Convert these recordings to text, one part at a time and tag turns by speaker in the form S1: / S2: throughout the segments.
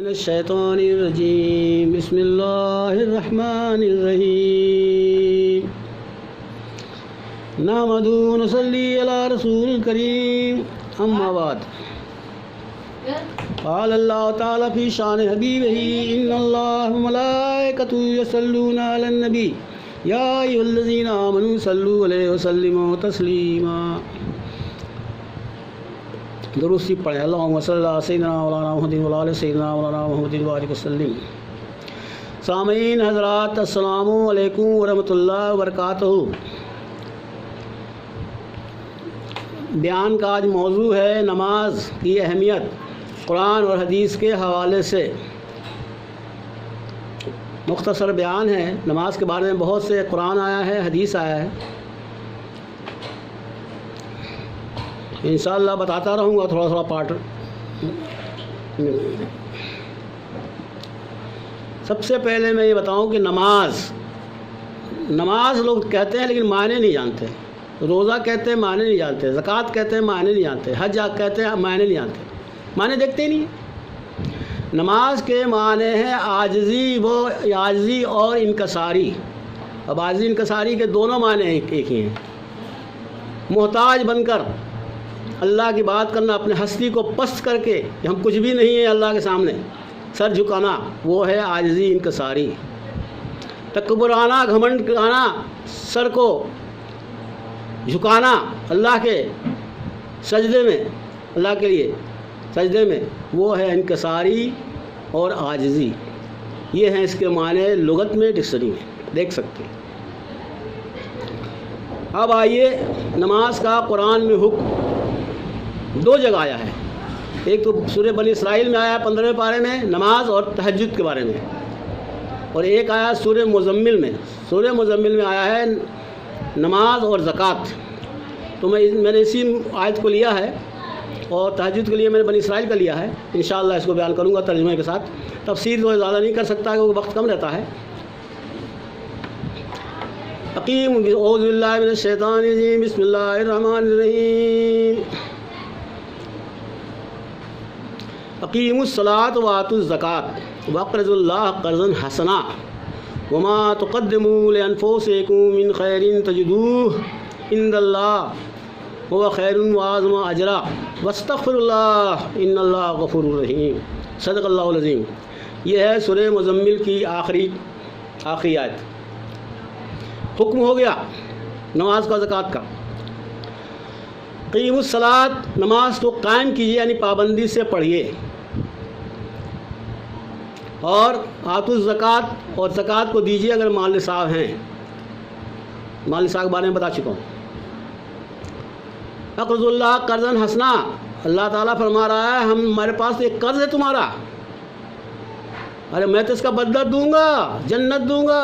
S1: من الشیطان الرجیم بسم اللہ الرحمن الرحیم نحمدہ و نصلی علی رسول الکریم اما بعد قال اللہ تعالی فی شان حبیبہ ان اللہ و ملائکتہ یصلون علی النبی یا ایھا الذین آمنوا صلوا علیہ وسلموا تسلیما۔ درود شریف پڑھیں۔ اللہم صلی اللہ سیدنا مولانا محمد و علی سیدنا مولانا محمد وبارک وسلم۔ سامعین حضرات السلام علیکم ورحمۃ اللہ وبرکاتہ۔ بیان کا آج موضوع ہے نماز کی اہمیت قرآن اور حدیث کے حوالے سے۔ مختصر بیان ہے۔ نماز کے بارے میں بہت سے قرآن آیا ہے، حدیث آیا ہے، انشاءاللہ بتاتا رہوں گا تھوڑا تھوڑا پارٹ۔ سب سے پہلے میں یہ بتاؤں کہ نماز لوگ کہتے ہیں لیکن معنی نہیں جانتے۔ روزہ کہتے ہیں معنی نہیں جانتے، زکوٰۃ کہتے ہیں معنی نہیں جانتے، حج کہتے ہیں معنی نہیں جانتے، معنی دیکھتے ہی نہیں۔ نماز کے معنی ہیں عاجزی اور انکساری۔ اب عاجزی انکساری کے دونوں معنی ایک ہی ہیں۔ محتاج بن کر اللہ کی بات کرنا، اپنے ہستی کو پست کر کے کہ ہم کچھ بھی نہیں ہیں اللہ کے سامنے، سر جھکانا، وہ ہے عاجزی انکساری۔ تکبرانہ گھمنڈ کرانا، سر کو جھکانا اللہ کے سجدے میں، اللہ کے لیے سجدے میں، وہ ہے انکساری اور عاجزی۔ یہ ہیں اس کے معنی لغت میں، ڈکشنری میں دیکھ سکتے ہیں۔ اب آئیے، نماز کا قرآن میں حکم دو جگہ آیا ہے۔ ایک تو سورہ بنی اسرائیل میں آیا 15ویں پارے میں نماز اور تہجد کے بارے میں، اور ایک آیا سورہ مزمل میں۔ سورہ مزمل میں آیا ہے نماز اور زکوٰۃ۔ تو میں نے اسی آیت کو لیا ہے، اور تہجد کے لیے میں نے بنی اسرائیل کا لیا ہے۔ انشاءاللہ اس کو بیان کروں گا ترجمے کے ساتھ۔ تفسیر تو زیادہ نہیں کر سکتا کیونکہ وقت کم رہتا ہے۔ اعوذ باللہ من الشیطان الرجیم بسم اللہ الرحمن الرحیم۔ اقیموا الصلاۃ وآتوا الزکاۃ واقرضوا اللہ قرضا حسنا وما تقدموا لانفسکم من خیر تجدوہ عند اللہ هو خیر واعظم اجرا واستغفر اللہ ان اللہ غفور رحیم۔ صدق اللہ العظیم۔ یہ ہے سورہ مزمل کی آخری آیت۔ حکم ہو گیا نماز کا، زکوٰۃ کا۔ قیم الصلاۃ، نماز کو قائم کیجیے، یعنی پابندی سے پڑھیے، اور آتوا الزکاۃ، اور زکوٰۃ کو دیجیے اگر مال نصاب ہیں۔ مال نصاب کے بارے میں بتا چکا ہوں۔ اقرضوا اللہ قرضا حسنا، اللہ تعالیٰ فرما رہا ہے ہمارے پاس ایک قرض ہے تمہارا، ارے میں تو اس کا بدلہ دوں گا، جنت دوں گا،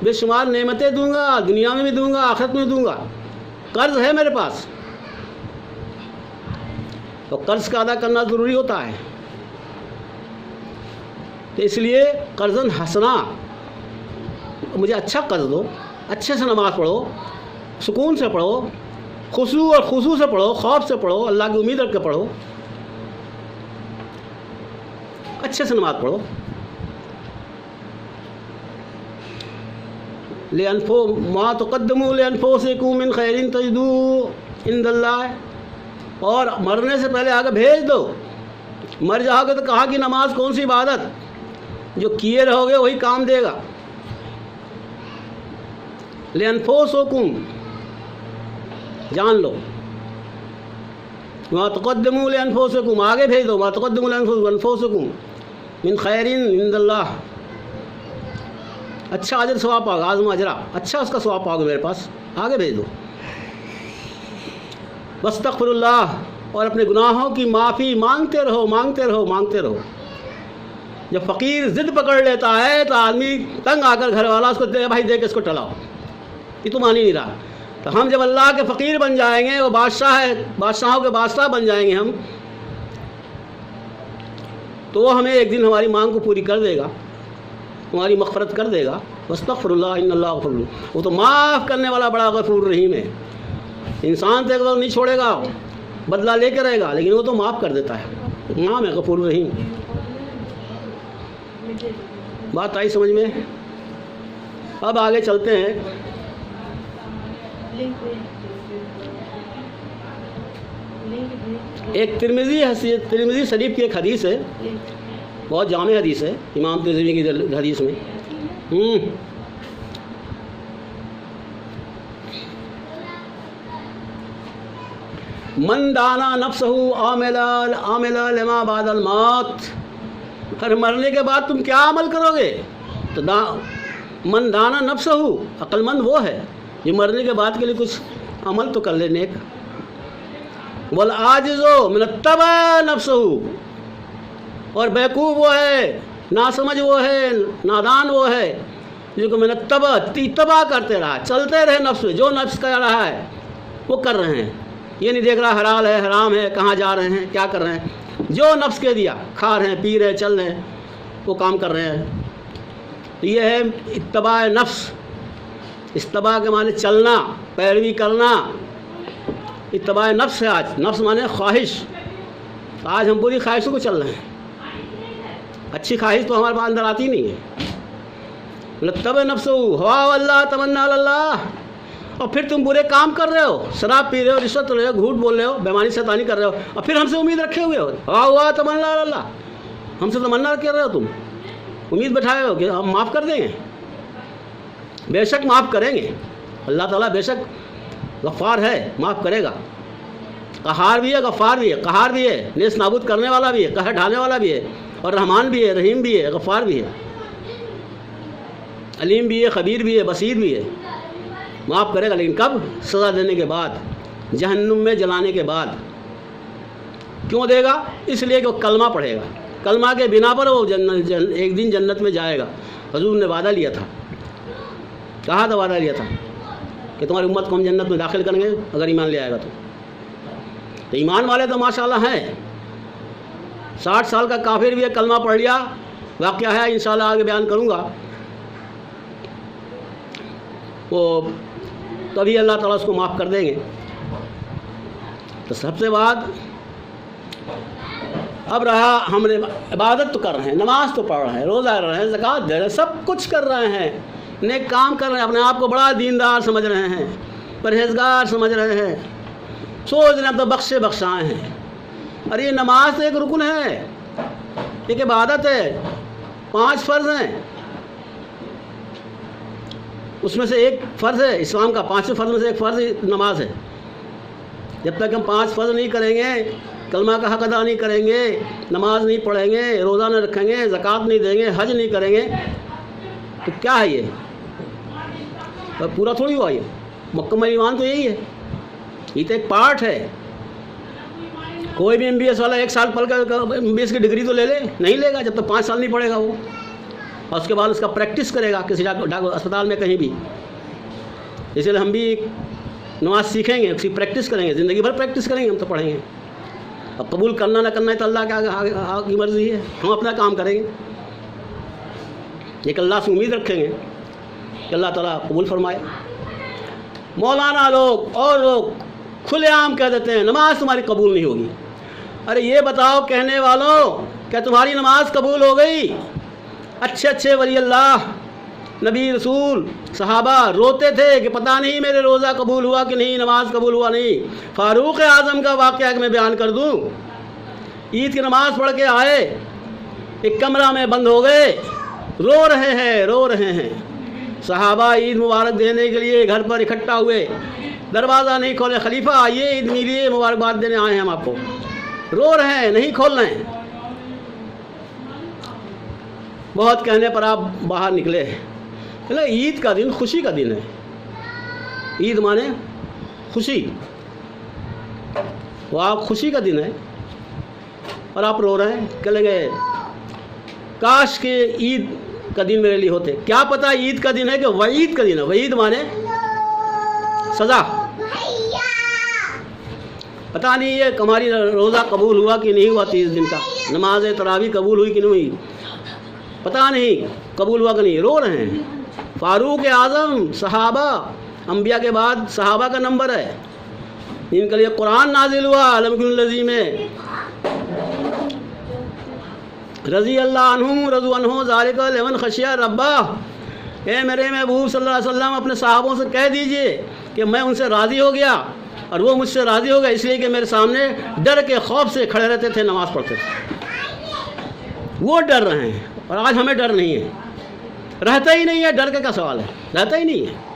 S1: بے شمار نعمتیں دوں گا، دنیا میں بھی دوں گا، آخرت میں بھی دوں گا۔ قرض ہے میرے پاس، تو قرض کا ادا کرنا ضروری ہوتا ہے۔ تو اس لیے قرضاً حسنا، مجھے اچھا قرض دو، اچھے سے نماز پڑھو، سکون سے پڑھو، خشوع اور خضوع سے پڑھو، خوف سے پڑھو، اللہ کی امید رکھ کے پڑھو، اچھے سے نماز پڑھو۔ ما تقدموا لانفسکم من خیر تجدوہ عند اللہ، اور مرنے سے پہلے آگے بھیج دو۔ مر جاؤ گے تو کہا کہ نماز کون سی عبادت، جو کیے رہو گے وہی کام دے گا۔ لانفسکم، جان لو، ما تقدموا لانفسکم، آگے بھیج دو، ما تقدموا لانفسکم من خیر عند اللہ، اچھا اجر ثواب پاؤ گے، اعظم اجرا، اچھا اس کا ثواب پاؤ گے میرے پاس، آگے بھیج دو۔ واستغفر اللہ، اور اپنے گناہوں کی معافی مانگتے رہو، مانگتے رہو، مانگتے رہو۔ جب فقیر ضد پکڑ لیتا ہے تو آدمی تنگ آ کر گھر والا اس کو دے، بھائی دے کے اس کو ٹلاؤ، یہ تو مان ہی نہیں رہا۔ تو ہم جب اللہ کے فقیر بن جائیں گے، وہ بادشاہ ہے، بادشاہوں کے بادشاہ بن جائیں گے ہم، تو وہ ہمیں ایک دن ہماری مانگ کو پوری کر دے گا، ہماری مغفرت کر دے گا۔ واستغفر اللہ ان اللہ غفور رحیم، وہ تو معاف کرنے والا بڑا غفور رحیم ہے۔ انسان تو ایک وقت نہیں چھوڑے گا، بدلہ لے کے رہے گا، لیکن وہ تو معاف کر دیتا ہے، نام ہے غفور رحیم۔ بات آئی سمجھ میں؟ اب آگے چلتے ہیں. ایک ترمذی شریف کی ایک حدیث ہے، بہت جامع حدیث ہے، امام ترمذی کی حدیث میں من دانا نفسہ عاملا لما بعد الموت. ہر مرنے کے بعد تم کیا عمل کرو گے؟ تو من دانا نفسہ، عقل مند وہ ہے جو مرنے کے بعد کے لیے کچھ عمل تو کر لے نیک. والعاجز من اتبع نفسہ، اور بیوقوف وہ ہے، ناسمجھ وہ ہے، نادان وہ ہے جو کہ من اتبع کرتے رہا، چلتے رہے نفس میں، جو نفس کر رہا ہے وہ کر رہے ہیں. یہ نہیں دیکھ رہا حلال ہے حرام ہے، کہاں جا رہے ہیں، کیا کر رہے ہیں. جو نفس کے دیا، کھا رہے ہیں، پی رہے ہیں، چل رہے ہیں، وہ کام کر رہے ہیں. تو یہ ہے اتباع نفس. اتباع کے معنی چلنا، پیروی کرنا. اتباع نفس ہے آج. نفس معنی خواہش. آج ہم پوری خواہشوں کو چل رہے ہیں. اچھی خواہش تو ہمارے پاس اندر آتی نہیں ہے. اتبع نفس ہوا واللہ تمنا اللہ. اور پھر تم برے کام کر رہے ہو، شراب پی رہے ہو، رشوت لے رہے ہو، جھوٹ بول رہے ہو، بےمانی شیطانی کر رہے ہو، اور پھر ہم سے امید رکھے ہوئے ہو. ہوا تمنا اللہ، ہم سے تمنا کر رہے ہو، تم امید بٹھائے ہو کہ ہم معاف کر دیں گے. بے شک معاف کریں گے. اللہ تعالیٰ بے شک غفار ہے، معاف کرے گا. قہار بھی ہے، غفار بھی ہے. قہار بھی ہے، نیست نابود کرنے والا بھی ہے، قہر ڈھانے والا بھی ہے، اور رحمان بھی ہے، رحیم بھی ہے، غفار بھی ہے، علیم بھی ہے، خبیر بھی ہے، بصیر بھی ہے. معاف کرے گا، لیکن کب؟ سزا دینے کے بعد، جہنم میں جلانے کے بعد. کیوں دے گا؟ اس لیے کہ وہ کلمہ پڑھے گا. کلمہ کے بنا پر وہ ایک دن جنت میں جائے گا. حضور نے وعدہ لیا تھا. کہا تھا وعدہ لیا تھا کہ تمہاری امت کو ہم جنت میں داخل کریں گے اگر ایمان لے آئے گا. تو ایمان والے تو ماشاءاللہ ہیں. 60 سال کا کافر بھی ہے، کلمہ پڑھ لیا. واقعہ ہے، انشاءاللہ آگے بیان کروں گا. وہ تبھی اللہ تعالیٰ اس کو معاف کر دیں گے. تو سب سے بعد اب رہا، ہم نے عبادت تو کر رہے ہیں، نماز تو پڑھ رہے ہیں، روزہ رہ رہے ہیں، زکوٰۃ دے رہے ہیں، سب کچھ کر رہے ہیں، نیک کام کر رہے ہیں، اپنے آپ کو بڑا دیندار سمجھ رہے ہیں، پرہیزگار سمجھ رہے ہیں، سوچ رہے ہیں اب تو بخشے بخشائے ہیں. اور یہ نماز تو ایک رکن ہے، ایک عبادت ہے. 5 فرض ہیں، اس میں سے ایک فرض ہے اسلام کا. 5 فرض میں سے ایک فرض نماز ہے. جب تک ہم 5 فرض نہیں کریں گے، کلمہ کا حق ادا نہیں کریں گے، نماز نہیں پڑھیں گے، روزہ نہیں رکھیں گے، زکوٰۃ نہیں دیں گے، حج نہیں کریں گے، تو کیا ہے یہ؟ پورا تھوڑی ہوا. یہ مکمل ایمان تو یہی ہے. یہ تو ایک پارٹ ہے. کوئی بھی MBS والا 1 سال پڑھ کر MBS کی ڈگری تو لے لے، نہیں لے گا جب تک 5 سال نہیں پڑھے گا وہ. اور اس کے بعد اس کا پریکٹس کرے گا کسی اسپتال میں کہیں بھی. اس لیے ہم بھی نماز سیکھیں گے، اس کی پریکٹس کریں گے، زندگی بھر پریکٹس کریں گے. ہم تو پڑھیں گے. اب قبول کرنا نہ کرنا ہے تو اللہ کی مرضی ہے. ہم اپنا کام کریں گے، ایک اللہ سے امید رکھیں گے کہ اللہ تعالیٰ قبول فرمائے. مولانا لوگ اور لوگ کھلے عام کہہ دیتے ہیں نماز تمہاری قبول نہیں ہوگی. ارے یہ بتاؤ کہنے والوں، کیا تمہاری نماز قبول ہو گئی؟ اچھے ولی اللہ، نبی، رسول، صحابہ روتے تھے کہ پتہ نہیں میرے روزہ قبول ہوا کہ نہیں، نماز قبول ہوا نہیں. فاروق اعظم کا واقعہ میں بیان کر دوں. عید کی نماز پڑھ کے آئے، ایک کمرہ میں بند ہو گئے، رو رہے ہیں. صحابہ عید مبارک دینے کے لیے گھر پر اکٹھا ہوئے، دروازہ نہیں کھولے. خلیفہ آئیے، عید میلیے، مبارکباد دینے آئے ہیں ہم آپ کو. رو رہے ہیں، نہیں کھول رہے ہیں. بہت کہنے پر آپ باہر نکلے. عید کا دن خوشی کا دن ہے. عید مانے خوشی، وہ آپ خوشی کا دن ہے اور آپ رو رہے ہیں. کہ گئے کاش کہ عید کا دن میرے لیے ہوتے. کیا پتہ عید کا دن ہے کہ وعید کا دن ہے. وعید مانے سزا. پتہ نہیں یہ ہماری روزہ قبول ہوا کہ نہیں ہوا، 30 دن کا نماز تراویح قبول ہوئی کہ نہیں ہوئی، پتہ نہیں قبول ہوا کہ نہیں. رو رہے ہیں. فاروق اعظم، صحابہ، انبیاء کے بعد صحابہ کا نمبر ہے، جن کے لیے قرآن نازل ہوا علم الذی میں. رضی اللہ عنہم رضو عنہ ذالک لمن خشی ربہ، اے میرے محبوب صلی اللہ علیہ وسلم اپنے صحابوں سے کہہ دیجئے کہ میں ان سے راضی ہو گیا اور وہ مجھ سے راضی ہو گیا، اس لیے کہ میرے سامنے ڈر کے خوف سے کھڑے رہتے تھے، نماز پڑھتے تھے۔ وہ ڈر رہے ہیں اور آج ہمیں ڈر نہیں ہے، رہتا ہی نہیں ہے، ڈر کا کیا سوال ہے، رہتا ہی نہیں ہے۔